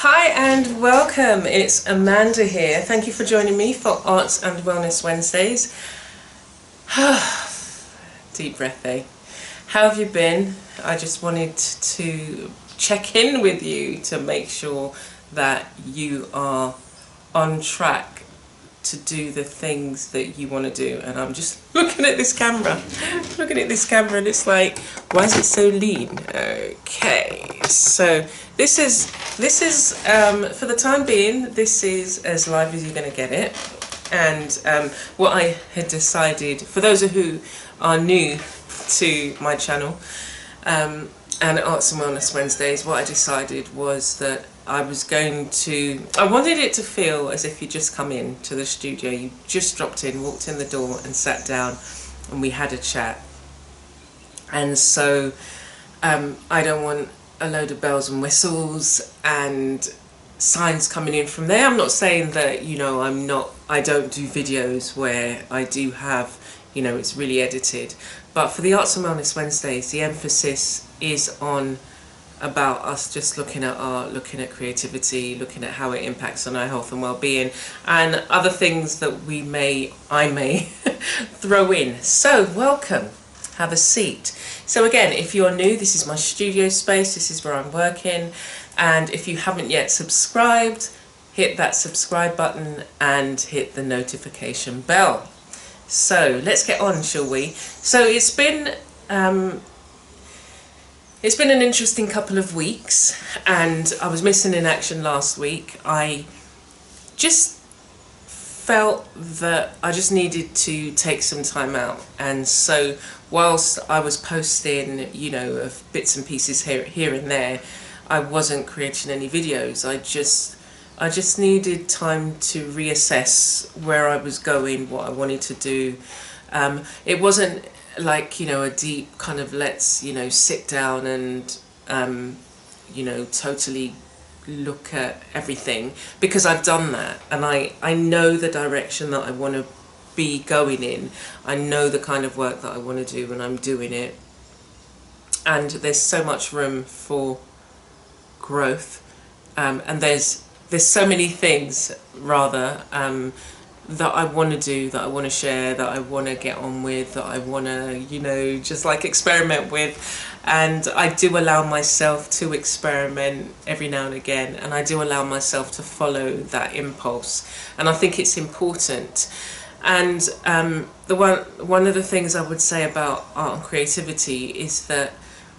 Hi and welcome, it's Amanda here. Thank you for joining me for Arts and Wellness Wednesdays. Deep breath, eh? How have you been? I just wanted to check in with you to make sure that you are on track to do the things that you want to do. And I'm just looking at this camera, and it's like, why is it so lean? Okay, so this is for the time being, this is as live as you're going to get it. And what I had decided, for those of who are new to my channel and Arts and Wellness Wednesdays, what I decided was that I wanted it to feel as if you just come in to the studio, you just dropped in, walked in the door and sat down and we had a chat. And so I don't want a load of bells and whistles and signs coming in from there. I'm not saying that, you know, I don't do videos where I do have, you know, it's really edited. But for the Arts and Wellness Wednesdays, the emphasis is on about us just looking at art, looking at creativity, looking at how it impacts on our health and well-being, and other things that I may throw in. So welcome, have a seat. So again, if you're new, this is my studio space, this is where I'm working, and if you haven't yet subscribed, hit that subscribe button and hit the notification bell. So let's get on, shall we? So it's been an interesting couple of weeks, and I was missing in action last week. I just felt that I just needed to take some time out, and so whilst I was posting, you know, of bits and pieces here and there, I wasn't creating any videos. I just needed time to reassess where I was going, what I wanted to do. It wasn't like, you know, a deep kind of let's, you know, sit down and you know, totally look at everything, because I've done that and I know the direction that I want to be going in. I know the kind of work that I want to do and I'm doing it, and there's so much room for growth, and there's so many things rather that I want to do, that I want to share, that I want to get on with, that I want to, you know, just like experiment with. And I do allow myself to experiment every now and again, and I do allow myself to follow that impulse, and I think it's important. And one of the things I would say about art and creativity is that,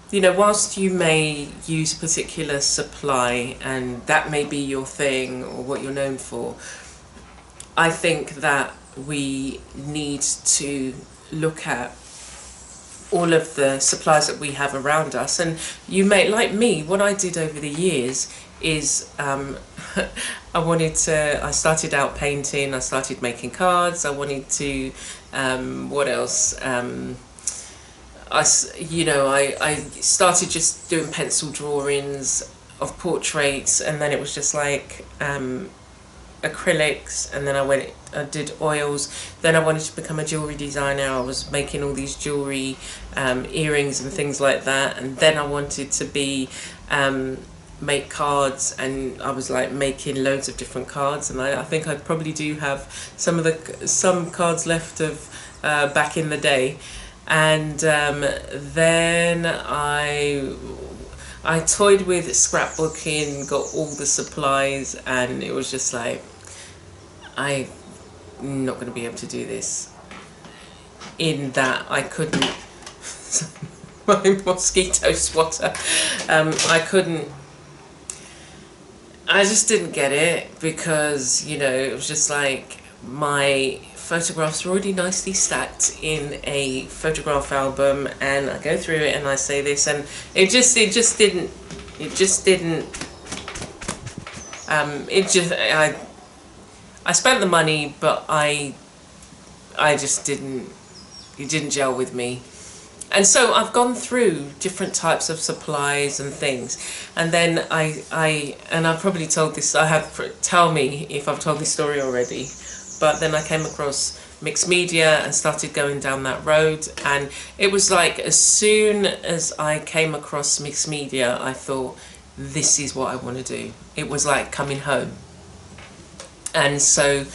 you know, whilst you may use a particular supply and that may be your thing or what you're known for, I think that we need to look at all of the supplies that we have around us. And you may, like me, what I did over the years is I started out painting, I started making cards, I wanted to, what else? I started just doing pencil drawings of portraits, and then it was just like acrylics, and then I did oils. Then I wanted to become a jewelry designer. I was making all these jewelry, earrings and things like that, and then I wanted to be make cards, and I was like making loads of different cards, and I think I probably do have some cards left of back in the day. And then I toyed with scrapbooking, got all the supplies, and it was just like, I'm not going to be able to do this. In that I couldn't, my mosquito swatter, I just didn't get it, because, you know, it was just like my photographs were already nicely stacked in a photograph album, and I go through it and I say this, and it just didn't I spent the money, but I just didn't, it didn't gel with me. And so I've gone through different types of supplies and things, and then I've probably told this, tell me if I've told this story already, but then I came across mixed media and started going down that road, and it was like as soon as I came across mixed media, I thought, this is what I want to do. It was like coming home. And so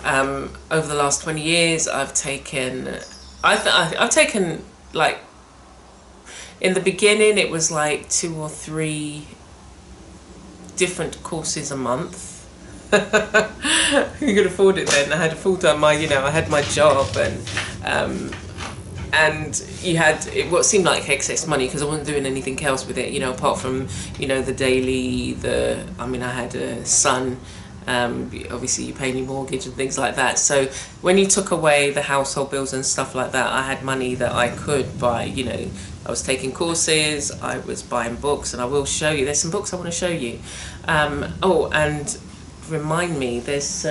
over the last 20 years, I've taken like, in the beginning it was like 2 or 3 different courses a month. You could afford it then. I had a full-time, I had my job, and you had what seemed like excess money because I wasn't doing anything else with it, apart from, the daily, I had a son, obviously you pay your mortgage and things like that. So when you took away the household bills and stuff like that, I had money that I could buy, I was taking courses, I was buying books, and I will show you, there's some books I want to show you. And remind me, there's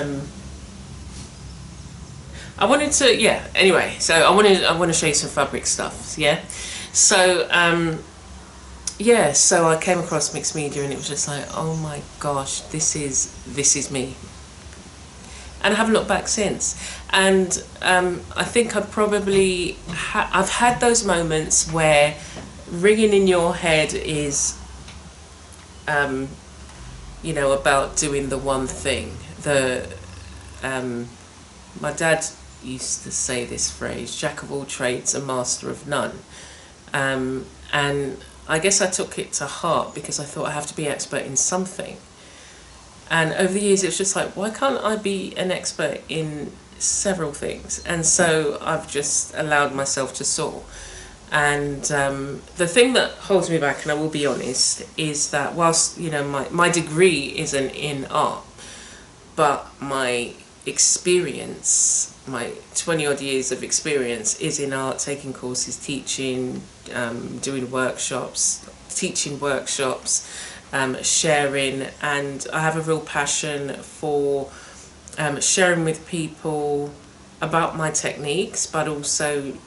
I wanted to, anyway, so I want to show you some fabric stuff, so so I came across mixed media, and it was just like, oh my gosh, this is me, and I haven't looked back since. And I think I've probably I've had those moments where ringing in your head is about doing the one thing. My dad used to say this phrase, jack of all trades, a master of none. And I guess I took it to heart because I thought I have to be expert in something. And over the years, it's just like, why can't I be an expert in several things? And so I've just allowed myself to soar. And the thing that holds me back, and I will be honest, is that whilst, my degree isn't in art, but my experience, my 20 odd years of experience is in art, taking courses, teaching, doing workshops, teaching workshops, sharing, and I have a real passion for sharing with people about my techniques, but also,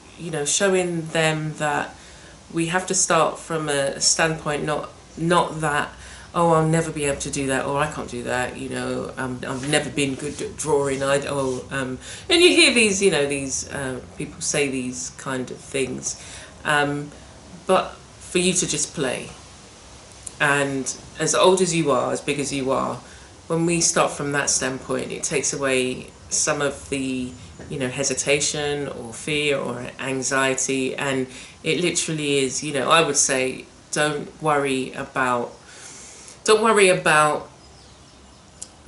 showing them that we have to start from a standpoint, not that, oh, I'll never be able to do that, or I can't do that, I've never been good at drawing, and you hear these, these people say these kind of things, but for you to just play. And as old as you are, as big as you are, when we start from that standpoint, it takes away some of the, hesitation or fear or anxiety, and it literally is, I would say, don't worry about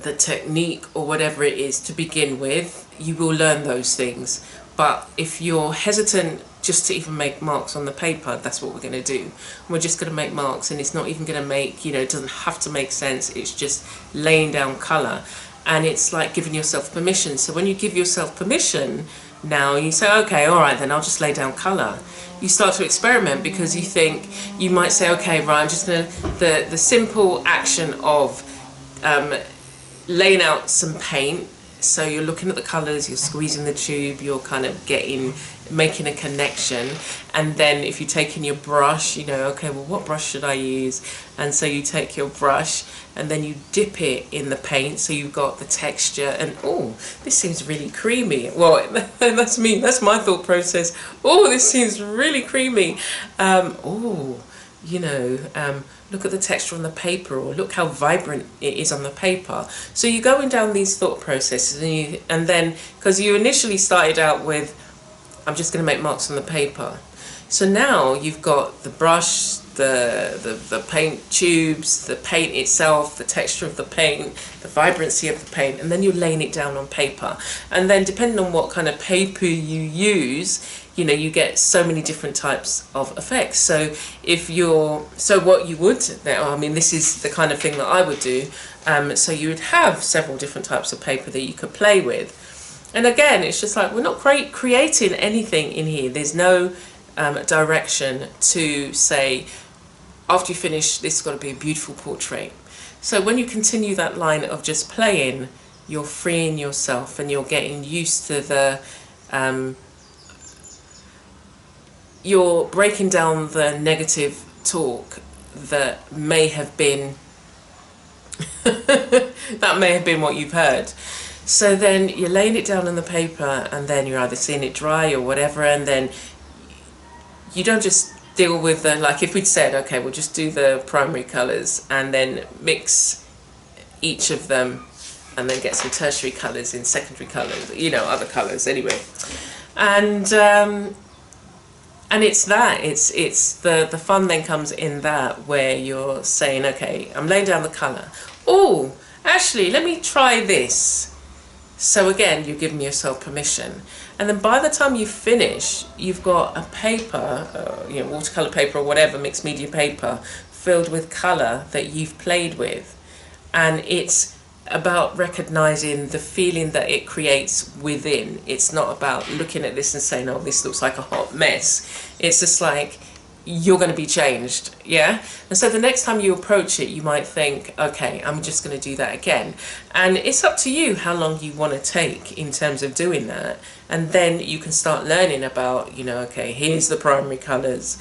the technique or whatever it is to begin with. You will learn those things, but if you're hesitant just to even make marks on the paper, that's what we're going to do. We're just going to make marks, and it's not even going to make, it doesn't have to make sense, it's just laying down colour. And it's like giving yourself permission. So when you give yourself permission, now you say, okay, all right, then I'll just lay down colour. You start to experiment because you think, you might say, okay, right, I'm just going to, the simple action of laying out some paint. So you're looking at the colours, you're squeezing the tube, you're kind of making a connection. And then if you're taking your brush, okay, well, what brush should I use? And so you take your brush and then you dip it in the paint, so you've got the texture, and oh, this seems really creamy. Well, that's me, that's my thought process. Oh, this seems really creamy. Look at the texture on the paper, or look how vibrant it is on the paper. So you're going down these thought processes, and then, because you initially started out with, I'm just going to make marks on the paper. So now you've got the brush, the paint tubes, the paint itself, the texture of the paint, the vibrancy of the paint, and then you're laying it down on paper. And then depending on what kind of paper you use, you get so many different types of effects. So what you would, this is the kind of thing that I would do. So you would have several different types of paper that you could play with. And again, it's just like, we're not creating anything in here. There's no direction to say, after you finish, this has got to be a beautiful portrait. So when you continue that line of just playing, you're freeing yourself, and you're getting used to the, you're breaking down the negative talk that may have been, what you've heard. So then you're laying it down on the paper, and then you're either seeing it dry or whatever, and then you don't just deal with the, like if we'd said, okay, we'll just do the primary colours and then mix each of them and then get some tertiary colours in secondary colours, you know, other colours anyway. And it's that, it's the fun then comes in that, where you're saying, okay, I'm laying down the colour. Oh, actually, let me try this. So again, you're giving yourself permission. And then by the time you finish, you've got a paper, you know, watercolour paper or whatever, mixed media paper, filled with colour that you've played with. And it's about recognising the feeling that it creates within. It's not about looking at this and saying, oh, this looks like a hot mess. It's just like, you're going to be changed, yeah? And so the next time you approach it, you might think, okay, I'm just going to do that again. And it's up to you how long you want to take in terms of doing that. And then you can start learning about, you know, okay, here's the primary colours,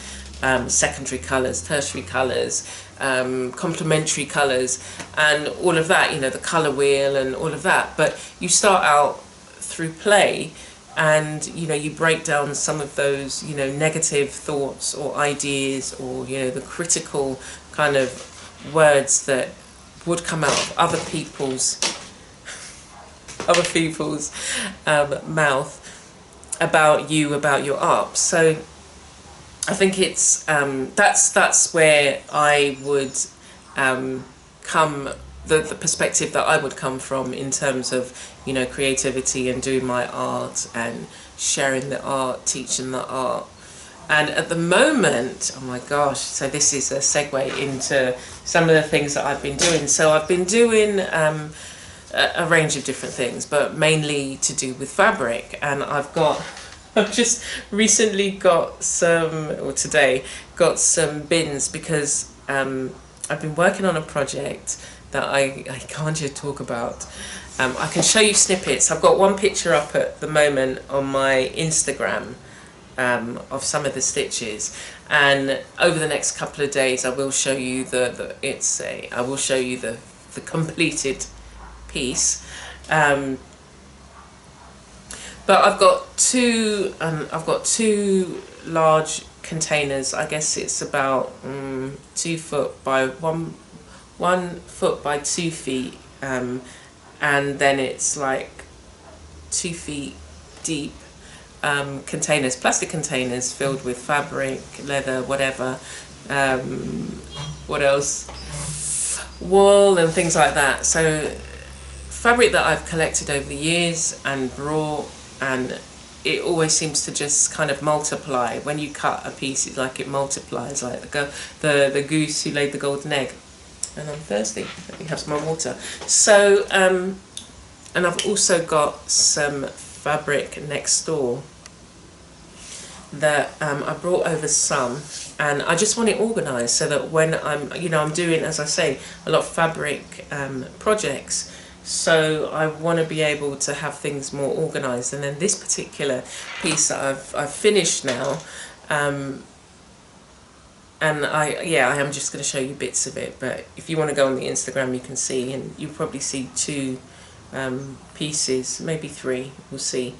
secondary colours, tertiary colours, complementary colours, and all of that, you know, the colour wheel and all of that. But you start out through play, and you know, you break down some of those, you know, negative thoughts or ideas, or you know, the critical kind of words that would come out of other people's mouth about you, about your art. So I think it's that's where I would come, the perspective that I would come from in terms of, you know, creativity and doing my art and sharing the art, teaching the art. And at the moment, oh my gosh, so this is a segue into some of the things that I've been doing. So I've been doing a range of different things, but mainly to do with fabric. And I've just recently got some, or today, got some bins, because I've been working on a project that I can't just talk about. I can show you snippets. I've got one picture up at the moment on my Instagram of some of the stitches, and over the next couple of days I will show you the completed piece. But I've got two large containers. I guess it's about 2 foot by 1 foot by 2 feet, and then it's like 2 feet deep containers, plastic containers filled with fabric, leather, whatever, what else, wool and things like that. So fabric that I've collected over the years and brought, and it always seems to just kind of multiply. When you cut a piece, it's like it multiplies, like the goose who laid the golden egg. And I'm thirsty. Let me have some more water. So, and I've also got some fabric next door that I brought over some, and I just want it organised so that when I'm doing, as I say, a lot of fabric projects. So I want to be able to have things more organised. And then this particular piece that I've finished now, and I am just going to show you bits of it. But if you want to go on the Instagram, you can see, and you'll probably see 2 pieces, maybe 3. We'll see.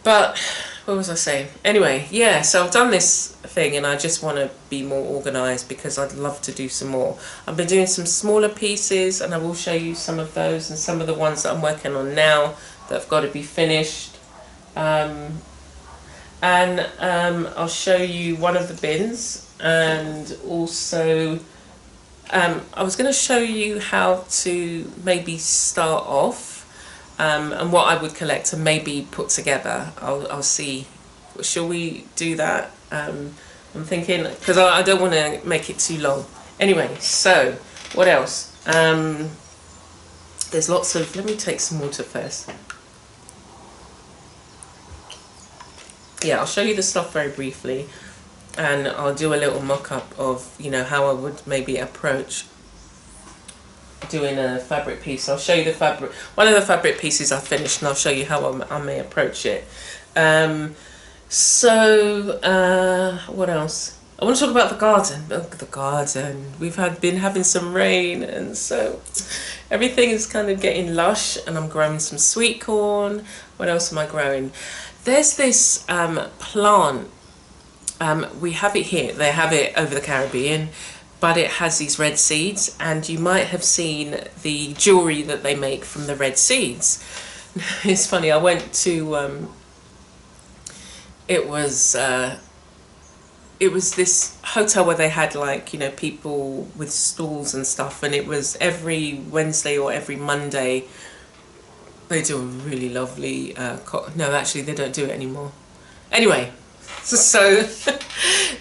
But what was I saying? Anyway, yeah, so I've done this thing and I just want to be more organised, because I'd love to do some more. I've been doing some smaller pieces, and I will show you some of those and some of the ones that I'm working on now that have got to be finished. And I'll show you one of the bins, and also I was going to show you how to maybe start off, and what I would collect and maybe put together. I'll see. Shall we do that? I'm thinking, because I don't want to make it too long. Anyway, so what else? There's lots of, let me take some water first. Yeah, I'll show you the stuff very briefly, and I'll do a little mock-up of, you know, how I would maybe approach doing a fabric piece. I'll show you the fabric, one of the fabric pieces I finished, and I'll show you how I may approach it. What else? I want to talk about the garden. Oh, the garden. We've been having some rain, and so everything is kind of getting lush, and I'm growing some sweet corn. What else am I growing? There's this plant We have it here. They have it over the Caribbean, but it has these red seeds, and you might have seen the jewellery that they make from the red seeds. It's funny, I went to, it was this hotel where they had, like, you know, people with stalls and stuff, and it was every Wednesday or every Monday. They do a really lovely, no, actually they don't do it anymore. Anyway, so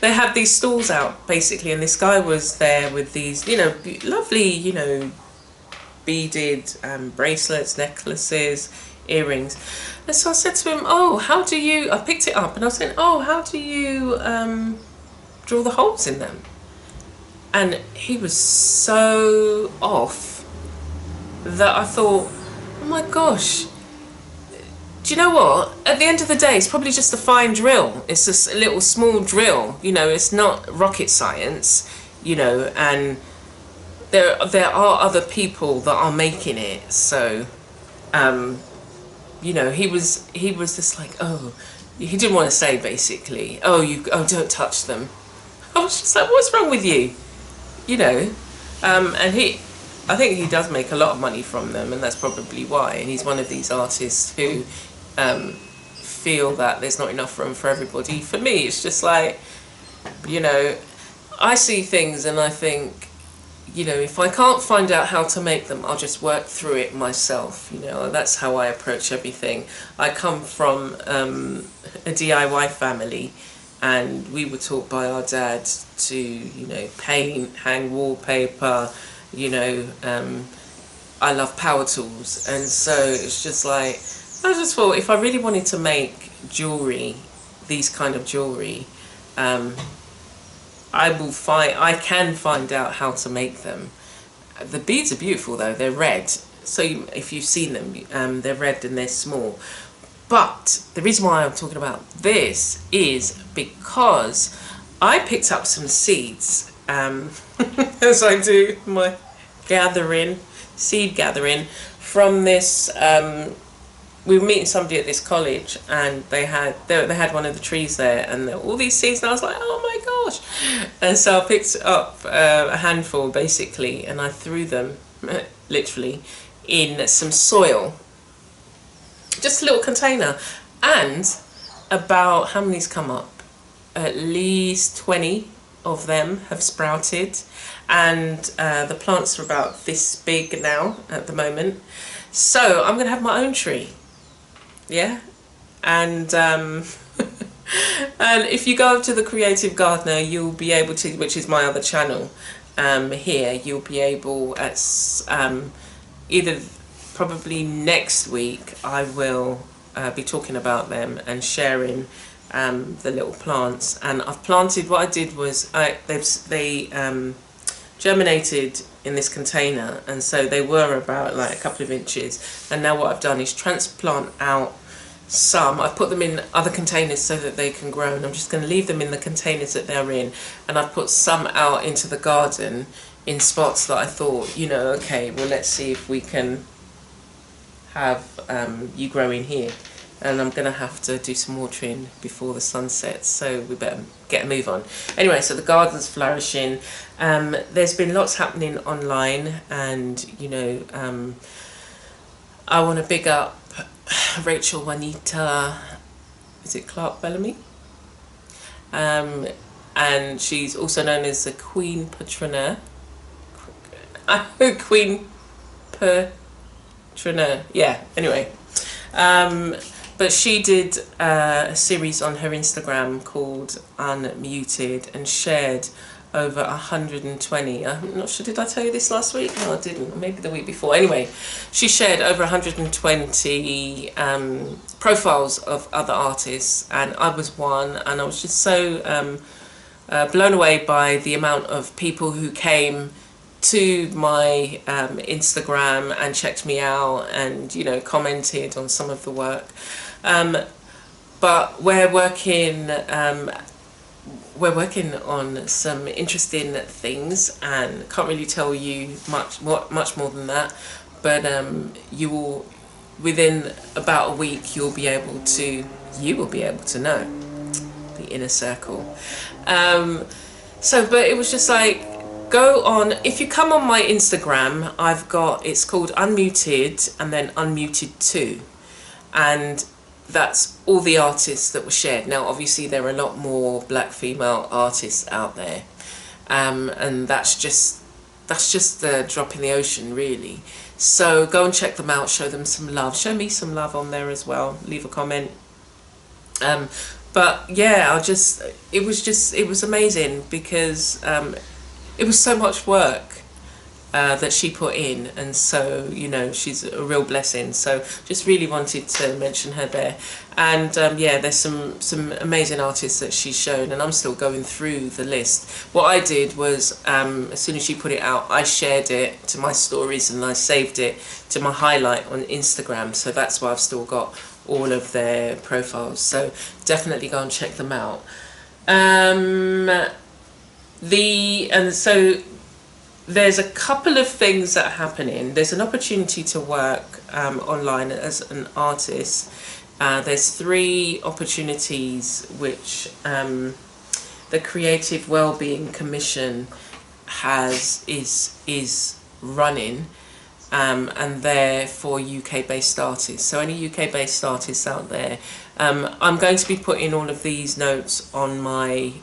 they have these stalls out basically, and this guy was there with these, you know, lovely, you know, beaded bracelets, necklaces, earrings. And so I said to him, oh, how do you, I picked it up and I was saying, oh, how do you draw the holes in them? And he was so off that I thought, oh my gosh, do you know what? At the end of the day, it's probably just a fine drill. It's just a little small drill, you know, it's not rocket science, you know, and there are other people that are making it. So, you know, he was just like, oh, he didn't want to say basically, oh, don't touch them. I was just like, what's wrong with you? You know, and I think he does make a lot of money from them, and that's probably why. And he's one of these artists who feel that there's not enough room for everybody. For me, it's just like, you know, I see things and I think, you know, if I can't find out how to make them, I'll just work through it myself. You know, that's how I approach everything. I come from a DIY family, and we were taught by our dad to, you know, paint, hang wallpaper, you know, I love power tools. And so it's just like, I just thought if I really wanted to make jewellery, these kind of jewellery, I can find out how to make them. The beads are beautiful though, they're red. So if you've seen them, they're red and they're small. But the reason why I'm talking about this is because I picked up some seeds, as I do my seed gathering, from this, we were meeting somebody at this college, and they had one of the trees there, and there were all these seeds, and I was like, oh my gosh. And so I picked up a handful basically, and I threw them literally in some soil, just a little container, and about, how many's come up? At least 20 of them have sprouted, and the plants are about this big now at the moment. So I'm going to have my own tree. Yeah, and and if you go to the Creative Gardener, you'll be able to, which is my other channel here, you'll be able at either probably next week I will be talking about them and sharing the little plants. And I've planted, what I did was they germinated in this container, and so they were about like a couple of inches, and now what I've done is transplant out some. I've put them in other containers so that they can grow, and I'm just going to leave them in the containers that they're in, and I've put some out into the garden in spots that I thought, you know, okay, well, let's see if we can have you grow in here. And I'm going to have to do some watering before the sun sets, so we better get a move on. Anyway, so the garden's flourishing. There's been lots happening online, and, you know, I want to big up Rachel Juanita, is it Clark Bellamy? And she's also known as the Queen Patroneur. Queen Patroneur, yeah, anyway. But she did a series on her Instagram called Unmuted, and shared over 120, I'm not sure, did I tell you this last week? No, I didn't, maybe the week before. Anyway, she shared over 120 profiles of other artists, and I was one, and I was just so blown away by the amount of people who came to my Instagram and checked me out, and, you know, commented on some of the work. But we're working on some interesting things, and can't really tell you much more than that. But you will, within about a week, you will be able to know the inner circle. But it was just like, go on, if you come on my Instagram, it's called Unmuted and then Unmuted 2. And that's all the artists that were shared. Now, obviously, there are a lot more black female artists out there. And that's just the drop in the ocean, really. So go and check them out, show them some love. Show me some love on there as well. Leave a comment. But yeah, it was amazing because it was so much work that she put in, and so, you know, she's a real blessing. So just really wanted to mention her there. And yeah, there's some amazing artists that she's shown, and I'm still going through the list. What I did was, as soon as she put it out, I shared it to my stories and I saved it to my highlight on Instagram. So that's why I've still got all of their profiles. So definitely go and check them out. So there's a couple of things that are happening. There's an opportunity to work online as an artist. There's 3 opportunities which the Creative Wellbeing Commission is running, and they're for UK-based artists. So any UK-based artists out there, I'm going to be putting all of these notes on my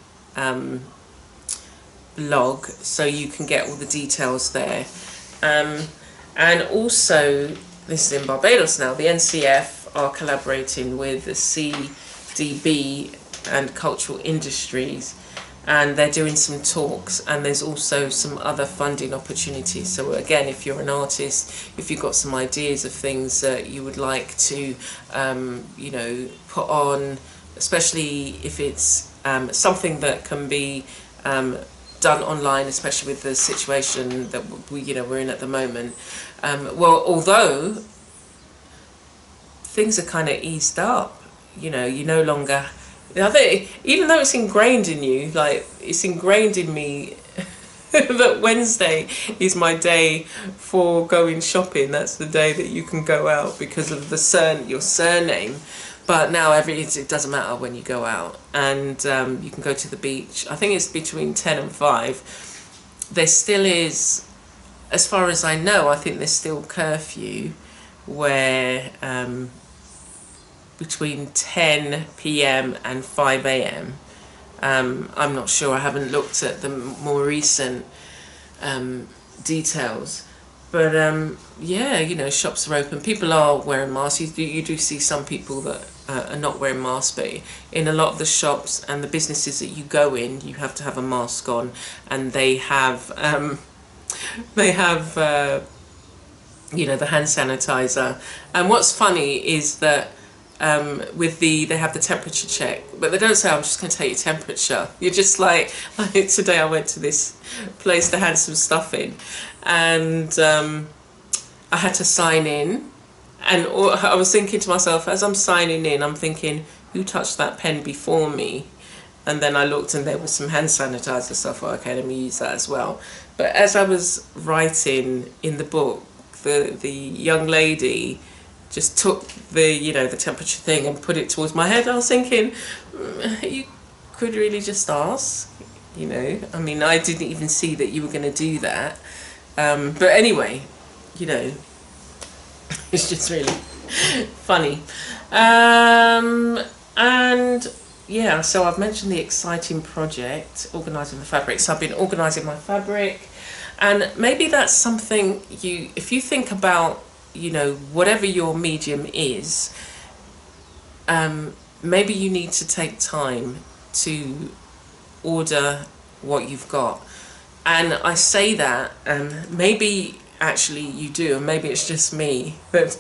blog, so you can get all the details there. And also, this is in Barbados now, the NCF are collaborating with the CDB and Cultural Industries, and they're doing some talks, and there's also some other funding opportunities. So again, if you're an artist, if you've got some ideas of things that you would like to you know, put on, especially if it's something that can be done online, especially with the situation that we're in at the moment. Well, although things are kind of eased up, you no longer, I think, even though it's ingrained in you, like it's ingrained in me that Wednesday is my day for going shopping. That's the day that you can go out because of your surname. But now it doesn't matter when you go out, and you can go to the beach. I think it's between 10 and 5. There still is, as far as I know, I think there's still curfew where between 10 p.m. and 5 a.m. I'm not sure. I haven't looked at the more recent details. But yeah, shops are open. People are wearing masks. You do see some people that are not wearing masks, but in a lot of the shops and the businesses that you go in, you have to have a mask on, and they have the hand sanitizer. And what's funny is that they have the temperature check, but they don't say, I'm just going to take your temperature. You're just like today I went to this place to hand some stuff in, and I had to sign in, and I was thinking to myself, as I'm signing in, I'm thinking, who touched that pen before me? And then I looked and there was some hand sanitizer, so I thought, okay, let me use that as well. But as I was writing in the book, the young lady just took the temperature thing and put it towards my head. I was thinking, you could really just ask, I mean, I didn't even see that you were going to do that. But anyway, it's just really funny. And yeah, so I've mentioned the exciting project, organising the fabric. So I've been organising my fabric, and maybe that's something if you think about, whatever your medium is, maybe you need to take time to order what you've got. And I say that, maybe actually you do, and maybe it's just me, but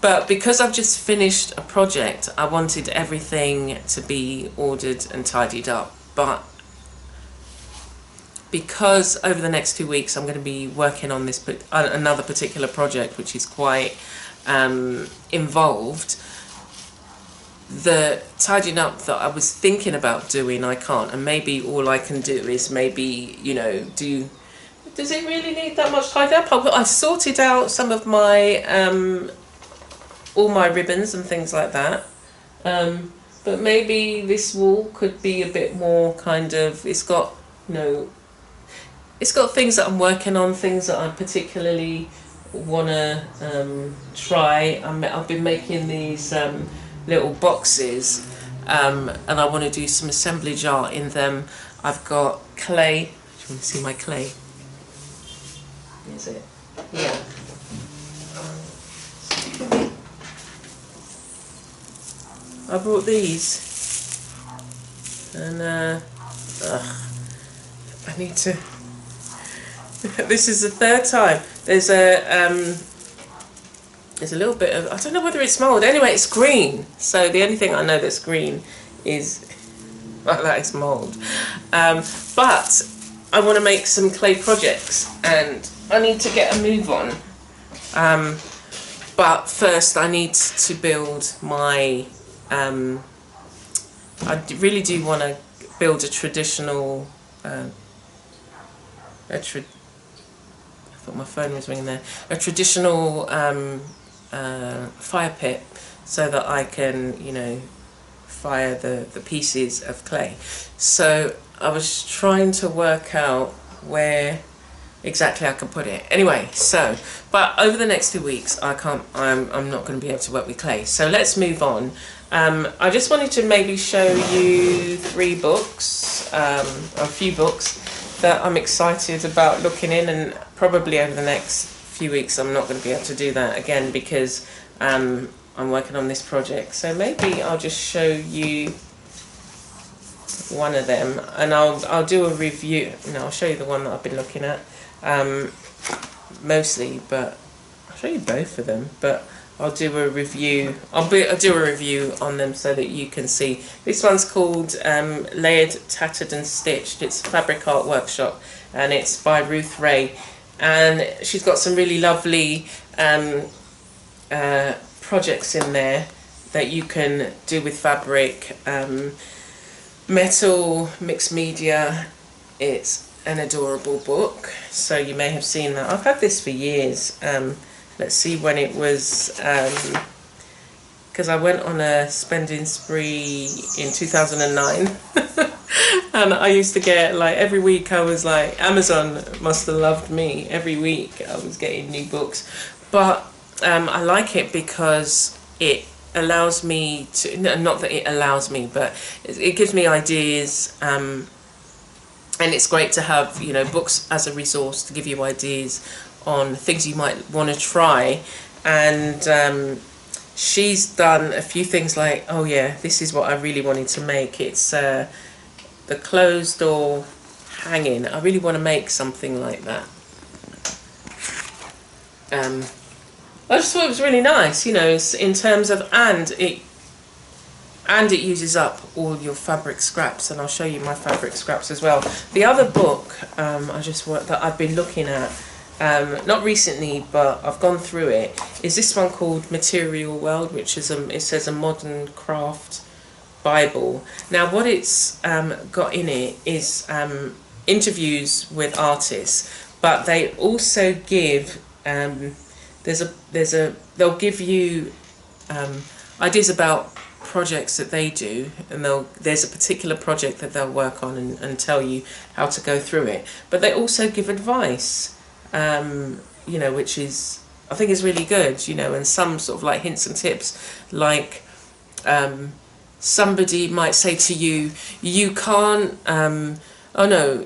but because I've just finished a project, I wanted everything to be ordered and tidied up. But because over the next 2 weeks I'm going to be working on this another particular project, which is quite involved, the tidying up that I was thinking about doing, I can't. And maybe all I can do is maybe, does it really need that much tidy up? I've sorted out some of my all my ribbons and things like that. But maybe this wall could be a bit more kind of, it's got, you know, it's got things that I'm working on, things that I particularly want to try. I've been making these little boxes, and I want to do some assemblage art in them. I've got clay. Do you want to see my clay? Is it? Yeah. I brought these, and I need to. This is the third time. There's a little bit of, I don't know whether it's mould. Anyway, it's green. So the only thing I know that's green is that it's mould. But I want to make some clay projects, and I need to get a move on. But first, I need to build my. I really do want to build a traditional. I thought my phone was ringing there. A traditional fire pit, so that I can, you know, fire the pieces of clay. So I was trying to work out where exactly I can put it. Anyway, so but over the next 2 weeks, I'm not going to be able to work with clay. So let's move on. I just wanted to maybe show you 3 books, a few books that I'm excited about looking in, and probably over the next few weeks I'm not going to be able to do that again because I'm working on this project. So maybe I'll just show you one of them, and I'll do a review. No, I'll show you the one that I've been looking at mostly, but I'll show you both of them. But I'll do a review. I'll do a review on them so that you can see. This one's called Layered, Tattered and Stitched. It's a fabric art workshop, and it's by Ruth Ray, and she's got some really lovely projects in there that you can do with fabric, metal, mixed media. It's an adorable book, so you may have seen that. I've had this for years. Let's see when it was, because I went on a spending spree in 2009 and I used to get, like, every week I was like, Amazon must have loved me. Every week I was getting new books, but I like it because it allows me to, not that it allows me, but it gives me ideas, and it's great to have, you know, books as a resource to give you ideas on things you might want to try. And she's done a few things like, oh yeah, this is what I really wanted to make. It's the closed door hanging. I really want to make something like that. I just thought it was really nice, you know, in terms of, and it uses up all your fabric scraps, and I'll show you my fabric scraps as well. The other book that I've been looking at, not recently, but I've gone through it, is this one called Material World, which is it says a modern craft Bible. Now what it's got in it is interviews with artists, but they also give they'll give you ideas about projects that they do, and there's a particular project that they'll work on and tell you how to go through it. But they also give advice, you know, which is, I think, is really good, you know, and some sort of like hints and tips, like somebody might say to you, you can't, oh no,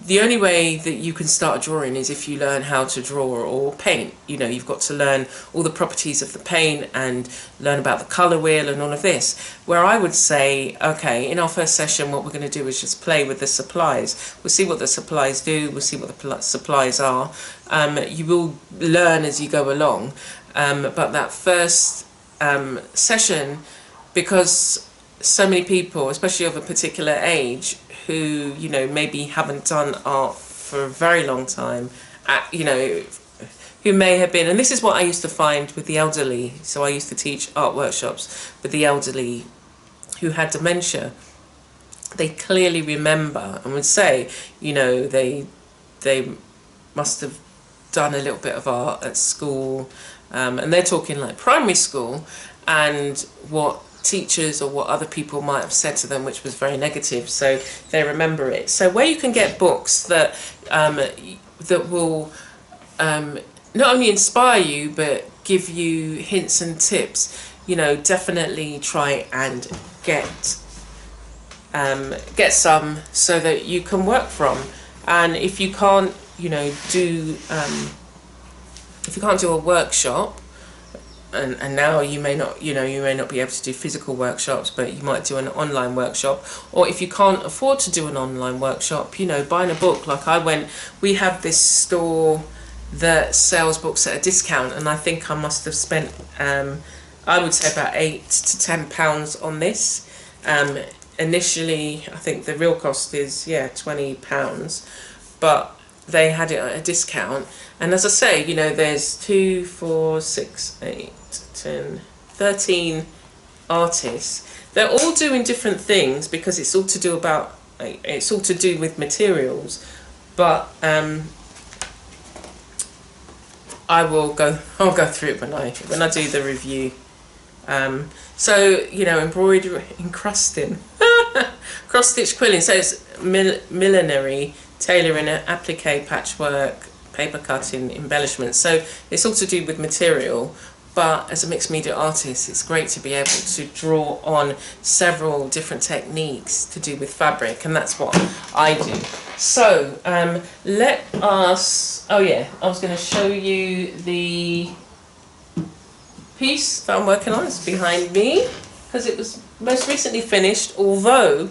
the only way that you can start drawing is if you learn how to draw or paint. You know, you've got to learn all the properties of the paint and learn about the colour wheel and all of this. Where I would say, okay, in our first session, what we're going to do is just play with the supplies. We'll see what the supplies do. We'll see what the supplies are. You will learn as you go along. But that first session, because so many people, especially of a particular age, who, you know, maybe haven't done art for a very long time, you know, who may have been, and this is what I used to find with the elderly. So I used to teach art workshops with the elderly who had dementia. They clearly remember and would say, you know, they must have done a little bit of art at school, and they're talking like primary school, and what teachers or what other people might have said to them, which was very negative, so they remember it. So where you can get books that that will not only inspire you but give you hints and tips, you know, definitely try and get some so that you can work from. And if you can't, you know, do if you can't do a workshop, and now you may not be able to do physical workshops, but you might do an online workshop. Or if you can't afford to do an online workshop, you know, buying a book. Like we have this store that sells books at a discount, and I think I must have spent I would say about £8 to £10 on this. Initially, I think the real cost is £20, but they had it at a discount. And as I say, you know, there's 2, 4, 6, 8, 10, 13 artists. They're all doing different things because it's all to do with materials. But I'll go through it when I do the review. So, you know, embroidery, encrusting, cross-stitch quilling. So it's millinery, tailoring, applique, patchwork, paper cutting, embellishment. So it's all to do with material. But as a mixed media artist, it's great to be able to draw on several different techniques to do with fabric, and that's what I do. So let us, I was going to show you the piece that I'm working on. It's behind me because it was most recently finished, although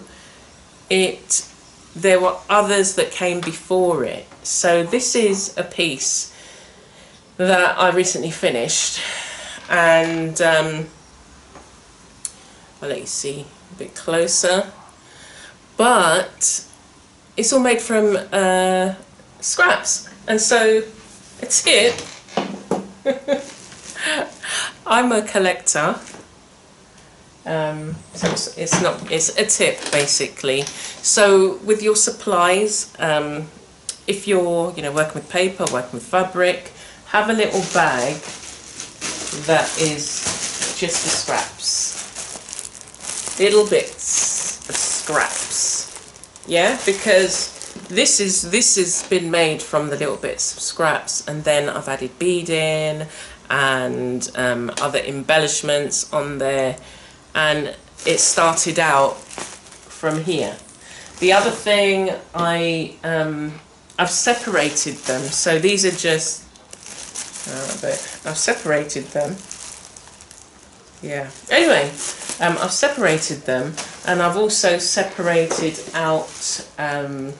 there were others that came before it. So this is a piece that I recently finished, and I'll let you see a bit closer, but it's all made from scraps. And so a tip, I'm a collector, so it's a tip basically. So with your supplies, if you're, you know, working with paper, working with fabric, have a little bag that is just the scraps, little bits of scraps, yeah, because this has been made from the little bits of scraps, and then I've added beading and other embellishments on there, and it started out from here. The other thing, I've separated them, so these are just I've separated them. Yeah. Anyway, I've separated them, and I've also separated out. I've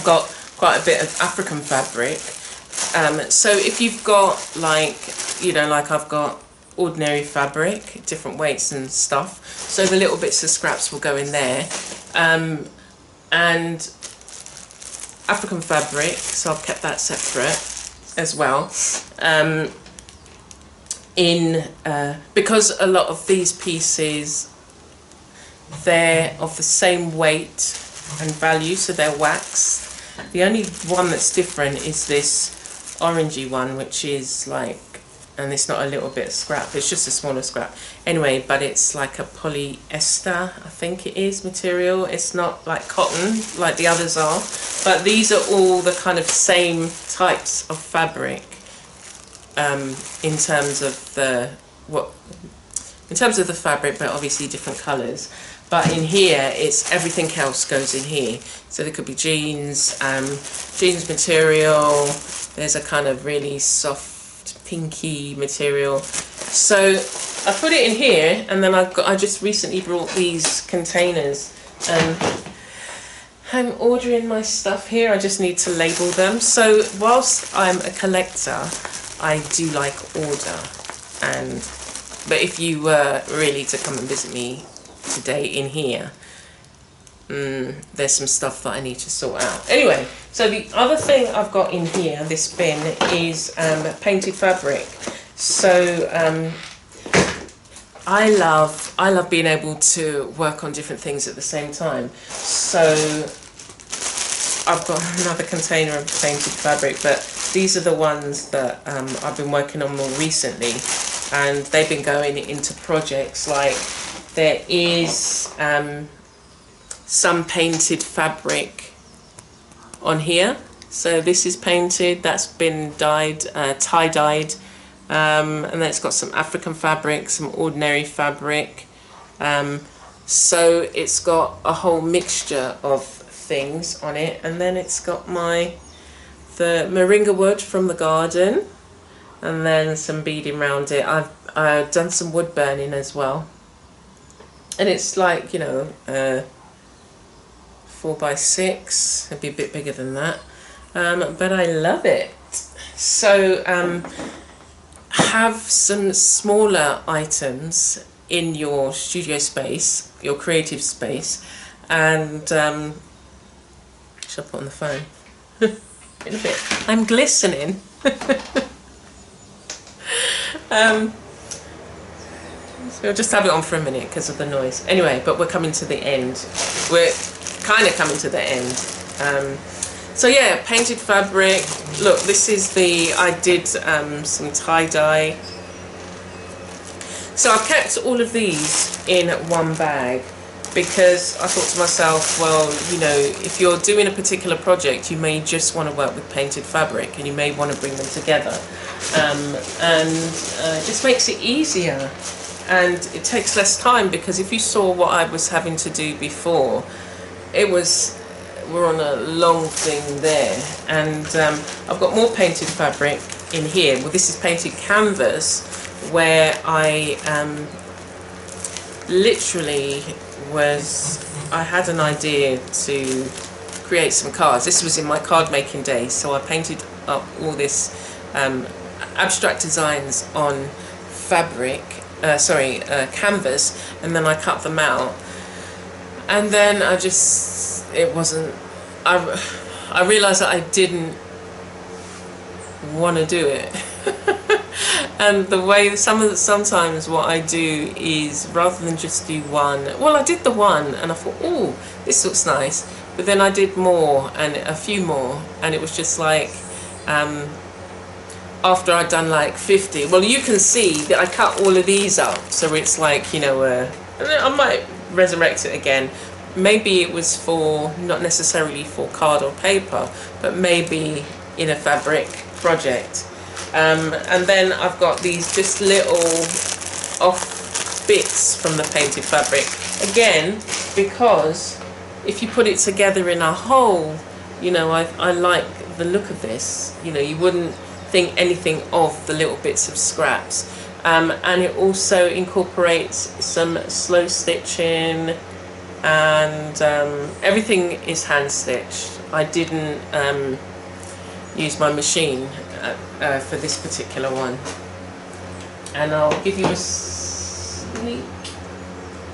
got quite a bit of African fabric. So if you've got, like, you know, like I've got ordinary fabric, different weights and stuff, so the little bits of scraps will go in there, and African fabric, so I've kept that separate as well, because a lot of these pieces, they're of the same weight and value, so they're waxed. The only one that's different is this orangey one, which is like, and it's not a little bit of scrap, it's just a smaller scrap anyway, but it's like a polyester, I think it is, material. It's not like cotton like the others are, but these are all the kind of same types of fabric in terms of the fabric, but obviously different colours. But in here, it's everything else goes in here. So there could be jeans material. There's a kind of really soft pinky material. So I put it in here, and then I just recently brought these containers, and I'm ordering my stuff here. I just need to label them. So whilst I'm a collector, I do like order, but if you were really to come and visit me today in here, there's some stuff that I need to sort out. Anyway, so the other thing I've got in here, this bin, is painted fabric. So I love being able to work on different things at the same time. So I've got another container of painted fabric, but these are the ones that I've been working on more recently. and they've been going into projects. Like there is some painted fabric on here. So this is painted, that's been dyed, tie-dyed, and then it's got some African fabric, some ordinary fabric. So it's got a whole mixture of things on it, and then it's got the moringa wood from the garden, and then some beading around it. I've done some wood burning as well, and it's like, you know, 4x6, it'd be a bit bigger than that. But I love it. So have some smaller items in your studio space, your creative space, and should I put on the phone? In a bit. I'm glistening. So I'll just have it on for a minute because of the noise. Anyway, but we're coming to the end. We're kind of coming to the end. So yeah, painted fabric. Look, this is I did some tie-dye. So I've kept all of these in one bag because I thought to myself, well, you know, if you're doing a particular project, you may just want to work with painted fabric, and you may want to bring them together. It just makes it easier, and it takes less time, because if you saw what I was having to do before, we're on a long thing there, and I've got more painted fabric in here. Well, this is painted canvas, where I literally I had an idea to create some cards. This was in my card making days, so I painted up all this abstract designs on canvas, and then I cut them out, and then I realised that I didn't want to do it. And the way sometimes what I do is, rather than just do one, well, I did the one and I thought, oh, this looks nice, but then I did more and a few more, and it was just like, after I'd done like 50, well, you can see that I cut all of these up, so it's like, you know, I might resurrect it again. Maybe it was not necessarily for card or paper, but maybe in a fabric project. And then I've got these just little off bits from the painted fabric. Again, because if you put it together in a whole, you know, I like the look of this. You know, you wouldn't think anything of the little bits of scraps. And it also incorporates some slow stitching, and everything is hand stitched. I didn't use my machine for this particular one, and I'll give you a sneak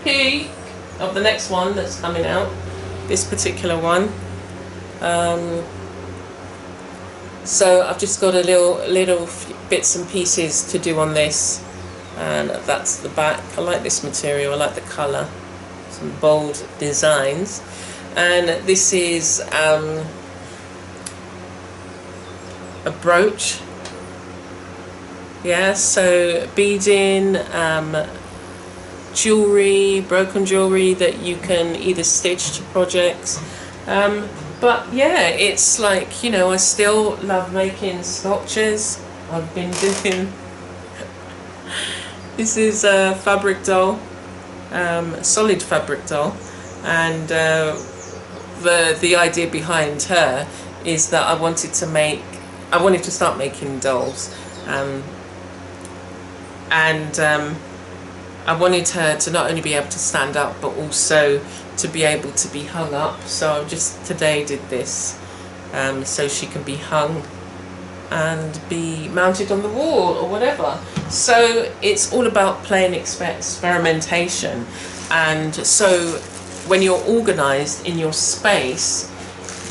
peek of the next one that's coming out, this particular one. So I've just got a little bits and pieces to do on this, and that's the back. I like this material, I like the colour, some bold designs, and this is a brooch. Yeah, so beading, jewellery, broken jewellery that you can either stitch to projects. But yeah, it's like, you know, I still love making sculptures. I've been doing this is a fabric doll, solid fabric doll, and the idea behind her is that I wanted to start making dolls, I wanted her to not only be able to stand up, but also to be able to be hung up. So I just today did this, so she can be hung and be mounted on the wall or whatever. So it's all about play and experimentation. And so when you're organised in your space,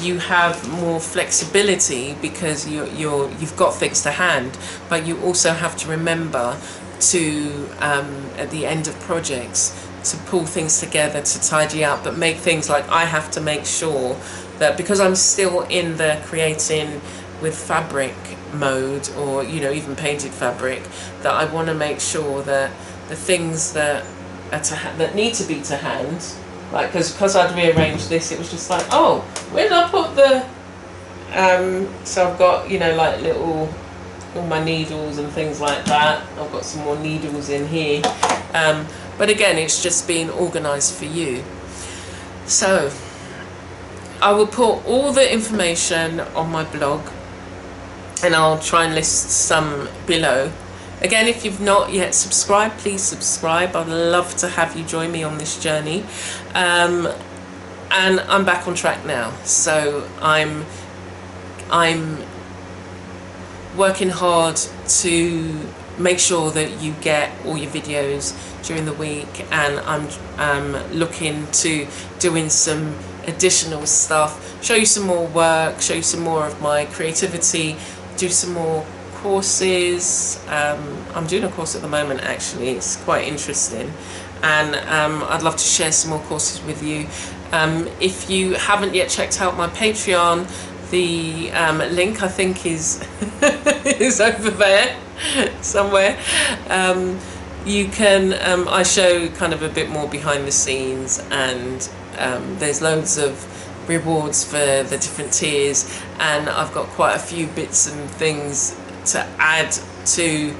you have more flexibility because you've got things to hand, but you also have to remember to at the end of projects to pull things together, to tidy up, but make things like I have to make sure that, because I'm still in the creating with fabric mode, or you know, even painted fabric, that I want to make sure that the things that are that need to be to hand, like because I'd rearranged this, it was just like, oh, where did I put the so I've got, you know, like little, all my needles and things like that. I've got some more needles in here, but again, it's just being organised for you. So I will put all the information on my blog, and I'll try and list some below. Again, if you've not yet subscribed, please subscribe. I'd love to have you join me on this journey. And I'm back on track now, so I'm working hard to make sure that you get all your videos during the week, and I'm looking to doing some additional stuff, show you some more work, show you some more of my creativity, do some more courses. I'm doing a course at the moment, actually. It's quite interesting, and I'd love to share some more courses with you. If you haven't yet checked out my Patreon, the link I think is is over there somewhere. You can I show kind of a bit more behind the scenes, and there's loads of rewards for the different tiers, and I've got quite a few bits and things to add to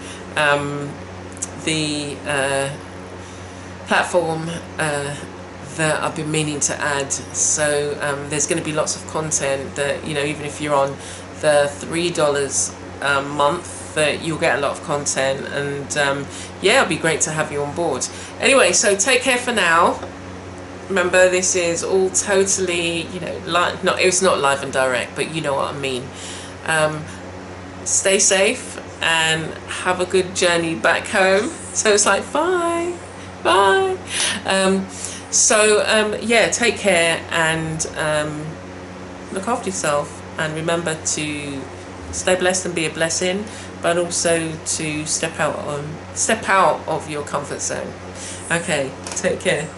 the platform that I've been meaning to add. So there's going to be lots of content that, you know, even if you're on the $3 a month, that you'll get a lot of content, and yeah, it'll be great to have you on board. Anyway, so take care for now. Remember, this is all totally, you know, it's not live and direct, but you know what I mean. Stay safe and have a good journey back home. So it's like, bye. Yeah, take care, and look after yourself, and remember to stay blessed and be a blessing, but also to step out of your comfort zone. Okay, take care.